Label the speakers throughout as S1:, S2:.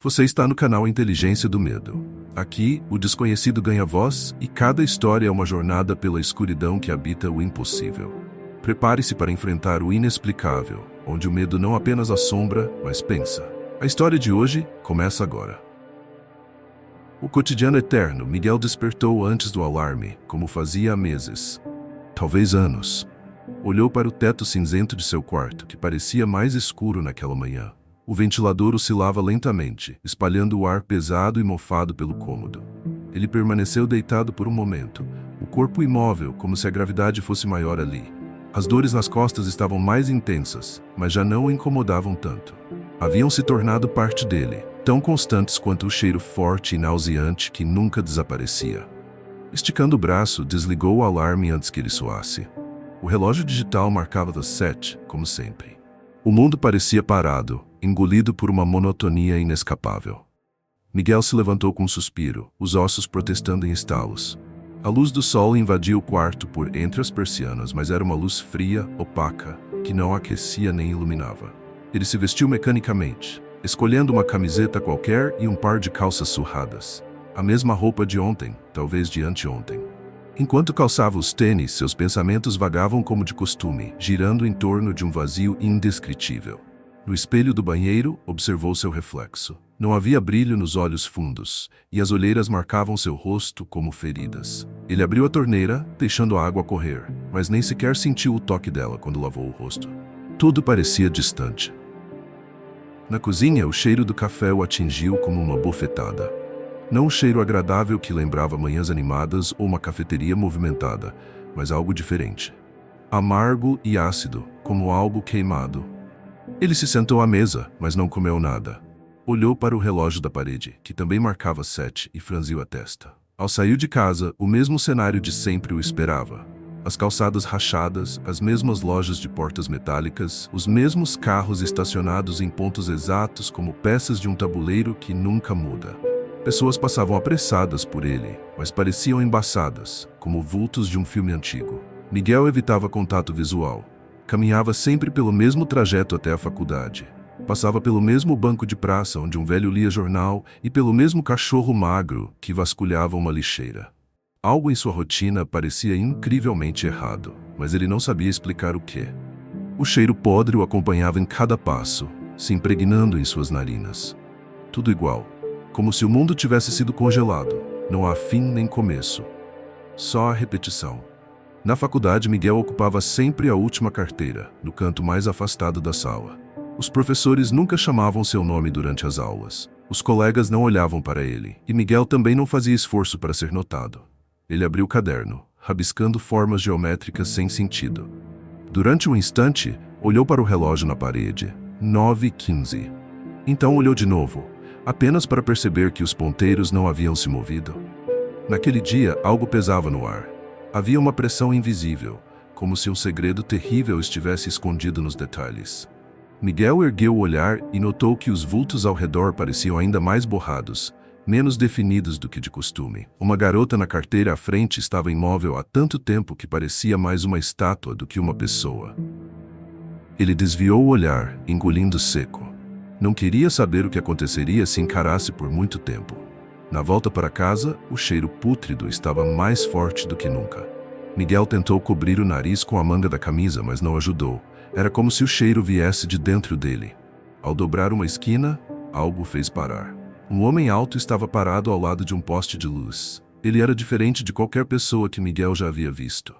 S1: Você está no canal Inteligência do Medo. Aqui, o desconhecido ganha voz e cada história é uma jornada pela escuridão que habita o impossível. Prepare-se para enfrentar o inexplicável, onde o medo não apenas assombra, mas pensa. A história de hoje começa agora. O cotidiano eterno, Miguel despertou antes do alarme, como fazia há meses, talvez anos. Olhou para o teto cinzento de seu quarto, que parecia mais escuro naquela manhã. O ventilador oscilava lentamente, espalhando o ar pesado e mofado pelo cômodo. Ele permaneceu deitado por um momento, o corpo imóvel, como se a gravidade fosse maior ali. As dores nas costas estavam mais intensas, mas já não o incomodavam tanto. Haviam se tornado parte dele, tão constantes quanto o cheiro forte e nauseante que nunca desaparecia. Esticando o braço, desligou o alarme antes que ele soasse. O relógio digital marcava das 7, como sempre. O mundo parecia parado, engolido por uma monotonia inescapável. Miguel se levantou com um suspiro, os ossos protestando em estalos. A luz do sol invadia o quarto por entre as persianas, mas era uma luz fria, opaca, que não aquecia nem iluminava. Ele se vestiu mecanicamente, escolhendo uma camiseta qualquer e um par de calças surradas. A mesma roupa de ontem, talvez de anteontem. Enquanto calçava os tênis, seus pensamentos vagavam como de costume, girando em torno de um vazio indescritível. No espelho do banheiro, observou seu reflexo. Não havia brilho nos olhos fundos, e as olheiras marcavam seu rosto como feridas. Ele abriu a torneira, deixando a água correr, mas nem sequer sentiu o toque dela quando lavou o rosto. Tudo parecia distante. Na cozinha, o cheiro do café o atingiu como uma bofetada. Não um cheiro agradável que lembrava manhãs animadas ou uma cafeteria movimentada, mas algo diferente. Amargo e ácido, como algo queimado. Ele se sentou à mesa, mas não comeu nada. Olhou para o relógio da parede, que também marcava 7, e franziu a testa. Ao sair de casa, o mesmo cenário de sempre o esperava. As calçadas rachadas, as mesmas lojas de portas metálicas, os mesmos carros estacionados em pontos exatos como peças de um tabuleiro que nunca muda. Pessoas passavam apressadas por ele, mas pareciam embaçadas, como vultos de um filme antigo. Miguel evitava contato visual. Caminhava sempre pelo mesmo trajeto até a faculdade. Passava pelo mesmo banco de praça onde um velho lia jornal e pelo mesmo cachorro magro que vasculhava uma lixeira. Algo em sua rotina parecia incrivelmente errado, mas ele não sabia explicar o quê. O cheiro podre o acompanhava em cada passo, se impregnando em suas narinas. Tudo igual. Como se o mundo tivesse sido congelado. Não há fim nem começo. Só a repetição. Na faculdade, Miguel ocupava sempre a última carteira, no canto mais afastado da sala. Os professores nunca chamavam seu nome durante as aulas. Os colegas não olhavam para ele, e Miguel também não fazia esforço para ser notado. Ele abriu o caderno, rabiscando formas geométricas sem sentido. Durante um instante, olhou para o relógio na parede. 9h15. Então olhou de novo, apenas para perceber que os ponteiros não haviam se movido. Naquele dia, algo pesava no ar. Havia uma pressão invisível, como se um segredo terrível estivesse escondido nos detalhes. Miguel ergueu o olhar e notou que os vultos ao redor pareciam ainda mais borrados, menos definidos do que de costume. Uma garota na carteira à frente estava imóvel há tanto tempo que parecia mais uma estátua do que uma pessoa. Ele desviou o olhar, engolindo seco. Não queria saber o que aconteceria se encarasse por muito tempo. Na volta para casa, o cheiro pútrido estava mais forte do que nunca. Miguel tentou cobrir o nariz com a manga da camisa, mas não ajudou. Era como se o cheiro viesse de dentro dele. Ao dobrar uma esquina, algo o fez parar. Um homem alto estava parado ao lado de um poste de luz. Ele era diferente de qualquer pessoa que Miguel já havia visto.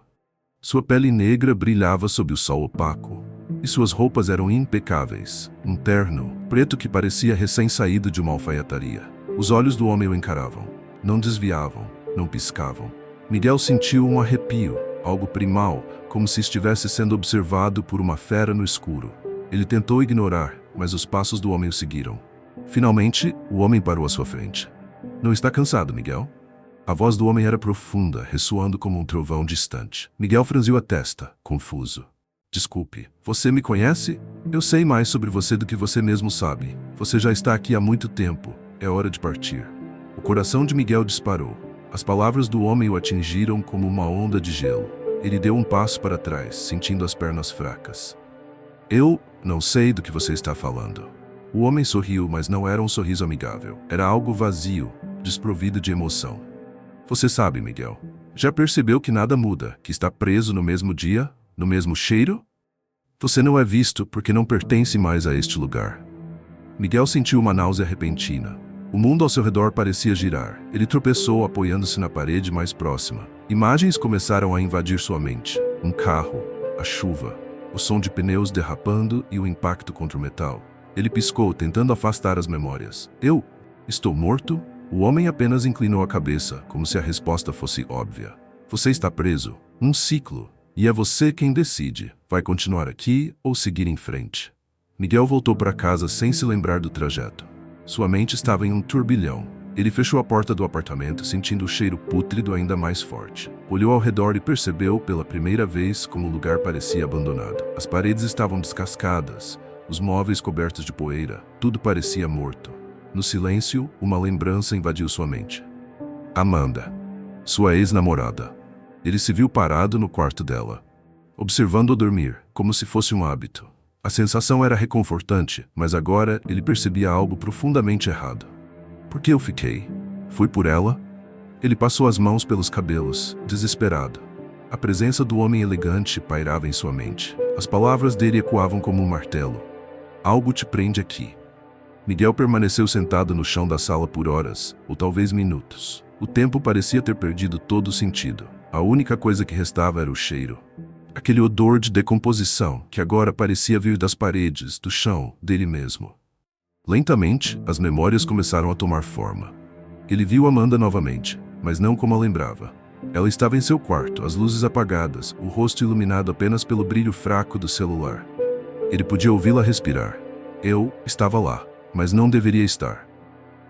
S1: Sua pele negra brilhava sob o sol opaco. E suas roupas eram impecáveis. Um terno preto que parecia recém-saído de uma alfaiataria. Os olhos do homem o encaravam. Não desviavam, não piscavam. Miguel sentiu um arrepio, algo primal, como se estivesse sendo observado por uma fera no escuro. Ele tentou ignorar, mas os passos do homem o seguiram. Finalmente, o homem parou à sua frente. Não está cansado, Miguel? A voz do homem era profunda, ressoando como um trovão distante. Miguel franziu a testa, confuso. Desculpe, você me conhece? Eu sei mais sobre você do que você mesmo sabe. Você já está aqui há muito tempo. É hora de partir. O coração de Miguel disparou. As palavras do homem o atingiram como uma onda de gelo. Ele deu um passo para trás, sentindo as pernas fracas. Eu não sei do que você está falando. O homem sorriu, mas não era um sorriso amigável. Era algo vazio, desprovido de emoção. Você sabe, Miguel. Já percebeu que nada muda, que está preso no mesmo dia, no mesmo cheiro? Você não é visto porque não pertence mais a este lugar. Miguel sentiu uma náusea repentina. O mundo ao seu redor parecia girar. Ele tropeçou apoiando-se na parede mais próxima. Imagens começaram a invadir sua mente. Um carro, a chuva, o som de pneus derrapando e o impacto contra o metal. Ele piscou, tentando afastar as memórias. Eu? Estou morto? O homem apenas inclinou a cabeça, como se a resposta fosse óbvia. Você está preso. Um ciclo. E é você quem decide. Vai continuar aqui ou seguir em frente? Miguel voltou para casa sem se lembrar do trajeto. Sua mente estava em um turbilhão. Ele fechou a porta do apartamento, sentindo o cheiro pútrido ainda mais forte. Olhou ao redor e percebeu pela primeira vez como o lugar parecia abandonado. As paredes estavam descascadas, os móveis cobertos de poeira, tudo parecia morto. No silêncio, uma lembrança invadiu sua mente. Amanda, sua ex-namorada. Ele se viu parado no quarto dela, observando-a dormir, como se fosse um hábito. A sensação era reconfortante, mas agora ele percebia algo profundamente errado. Por que eu fiquei? Fui por ela? Ele passou as mãos pelos cabelos, desesperado. A presença do homem elegante pairava em sua mente. As palavras dele ecoavam como um martelo. Algo te prende aqui. Miguel permaneceu sentado no chão da sala por horas, ou talvez minutos. O tempo parecia ter perdido todo o sentido. A única coisa que restava era o cheiro. Aquele odor de decomposição que agora parecia vir das paredes, do chão, dele mesmo. Lentamente, as memórias começaram a tomar forma. Ele viu Amanda novamente, mas não como a lembrava. Ela estava em seu quarto, as luzes apagadas, o rosto iluminado apenas pelo brilho fraco do celular. Ele podia ouvi-la respirar. Eu estava lá, mas não deveria estar.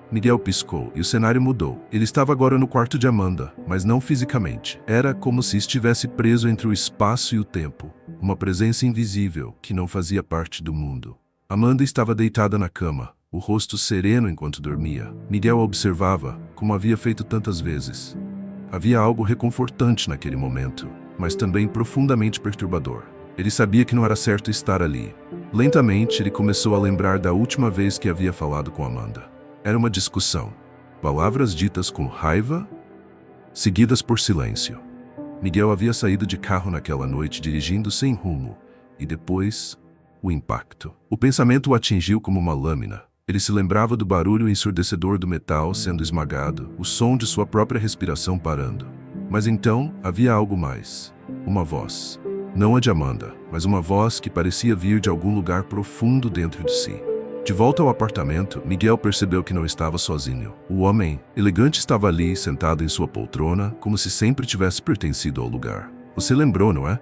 S1: Miguel piscou e o cenário mudou. Ele estava agora no quarto de Amanda, mas não fisicamente. Era como se estivesse preso entre o espaço e o tempo. Uma presença invisível que não fazia parte do mundo. Amanda estava deitada na cama, o rosto sereno enquanto dormia. Miguel a observava, como havia feito tantas vezes. Havia algo reconfortante naquele momento, mas também profundamente perturbador. Ele sabia que não era certo estar ali. Lentamente, ele começou a lembrar da última vez que havia falado com Amanda. Era uma discussão. Palavras ditas com raiva, seguidas por silêncio. Miguel havia saído de carro naquela noite dirigindo sem rumo, e depois, o impacto. O pensamento o atingiu como uma lâmina. Ele se lembrava do barulho ensurdecedor do metal sendo esmagado, o som de sua própria respiração parando. Mas então, havia algo mais. Uma voz. Não a de Amanda, mas uma voz que parecia vir de algum lugar profundo dentro de si. De volta ao apartamento, Miguel percebeu que não estava sozinho. O homem, elegante, estava ali, sentado em sua poltrona, como se sempre tivesse pertencido ao lugar. Você lembrou, não é?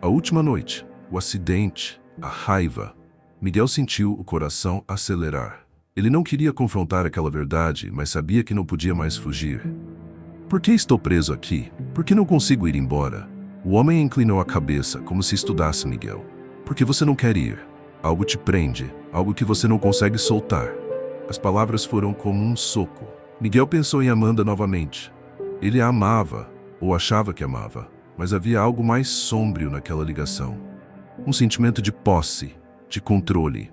S1: A última noite, o acidente, a raiva. Miguel sentiu o coração acelerar. Ele não queria confrontar aquela verdade, mas sabia que não podia mais fugir. Por que estou preso aqui? Por que não consigo ir embora? O homem inclinou a cabeça, como se estudasse Miguel. Porque você não quer ir. Algo te prende, algo que você não consegue soltar. As palavras foram como um soco. Miguel pensou em Amanda novamente. Ele a amava, ou achava que amava, mas havia algo mais sombrio naquela ligação. Um sentimento de posse, de controle.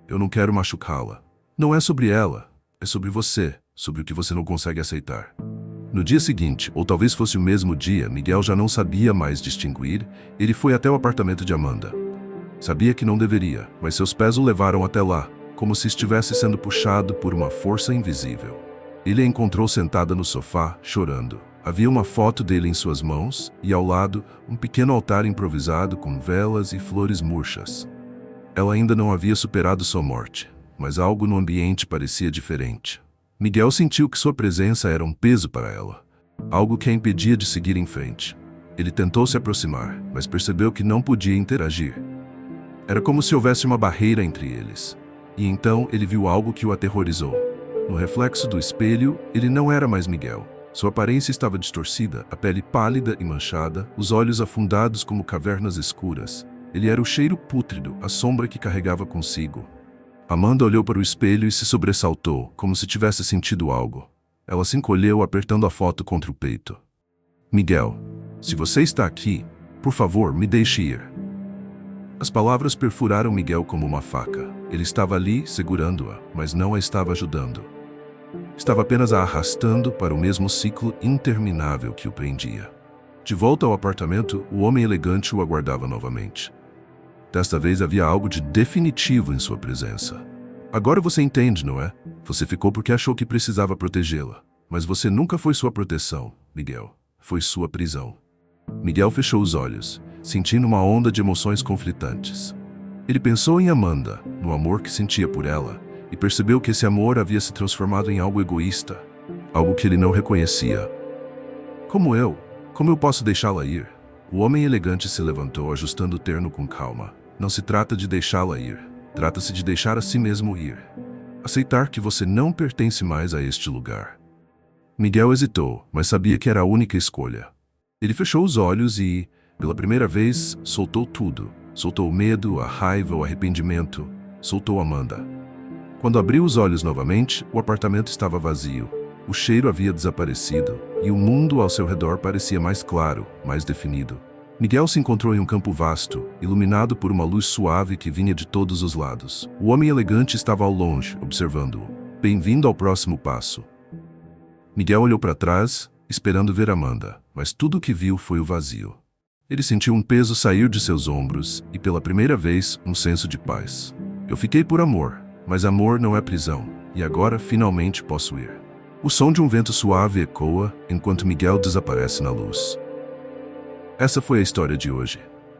S1: Eu não quero machucá-la. Não é sobre ela, é sobre você, sobre o que você não consegue aceitar. No dia seguinte, ou talvez fosse o mesmo dia, Miguel já não sabia mais distinguir. Ele foi até o apartamento de Amanda. Sabia que não deveria, mas seus pés o levaram até lá, como se estivesse sendo puxado por uma força invisível. Ele a encontrou sentada no sofá, chorando. Havia uma foto dele em suas mãos, e ao lado, um pequeno altar improvisado com velas e flores murchas. Ela ainda não havia superado sua morte, mas algo no ambiente parecia diferente. Miguel sentiu que sua presença era um peso para ela, algo que a impedia de seguir em frente. Ele tentou se aproximar, mas percebeu que não podia interagir. Era como se houvesse uma barreira entre eles. E então ele viu algo que o aterrorizou. No reflexo do espelho, ele não era mais Miguel. Sua aparência estava distorcida, a pele pálida e manchada, os olhos afundados como cavernas escuras. Ele era o cheiro pútrido, a sombra que carregava consigo. Amanda olhou para o espelho e se sobressaltou, como se tivesse sentido algo. Ela se encolheu, apertando a foto contra o peito. Miguel, se você está aqui, por favor, me deixe ir. As palavras perfuraram Miguel como uma faca. Ele estava ali, segurando-a, mas não a estava ajudando. Estava apenas a arrastando para o mesmo ciclo interminável que o prendia. De volta ao apartamento, o homem elegante o aguardava novamente. Desta vez havia algo de definitivo em sua presença. Agora você entende, não é? Você ficou porque achou que precisava protegê-la. Mas você nunca foi sua proteção, Miguel. Foi sua prisão. Miguel fechou os olhos, sentindo uma onda de emoções conflitantes. Ele pensou em Amanda, no amor que sentia por ela, e percebeu que esse amor havia se transformado em algo egoísta, algo que ele não reconhecia. Como eu posso deixá-la ir? O homem elegante se levantou, ajustando o terno com calma. Não se trata de deixá-la ir. Trata-se de deixar a si mesmo ir. Aceitar que você não pertence mais a este lugar. Miguel hesitou, mas sabia que era a única escolha. Ele fechou os olhos e, pela primeira vez, soltou tudo. Soltou o medo, a raiva, o arrependimento. Soltou Amanda. Quando abriu os olhos novamente, o apartamento estava vazio. O cheiro havia desaparecido, e o mundo ao seu redor parecia mais claro, mais definido. Miguel se encontrou em um campo vasto, iluminado por uma luz suave que vinha de todos os lados. O homem elegante estava ao longe, observando-o. Bem-vindo ao próximo passo. Miguel olhou para trás, esperando ver Amanda, mas tudo o que viu foi o vazio. Ele sentiu um peso sair de seus ombros e, pela primeira vez, um senso de paz. Eu fiquei por amor, mas amor não é prisão, e agora finalmente posso ir. O som de um vento suave ecoa enquanto Miguel desaparece na luz. Essa foi a história de hoje.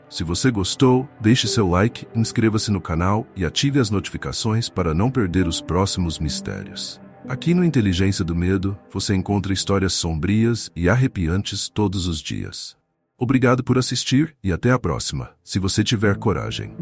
S1: Se você gostou, deixe seu like, inscreva-se no canal e ative as notificações para não perder os próximos mistérios. Aqui no Inteligência do Medo, você encontra histórias sombrias e arrepiantes todos os dias. Obrigado por assistir e até a próxima, se você tiver coragem.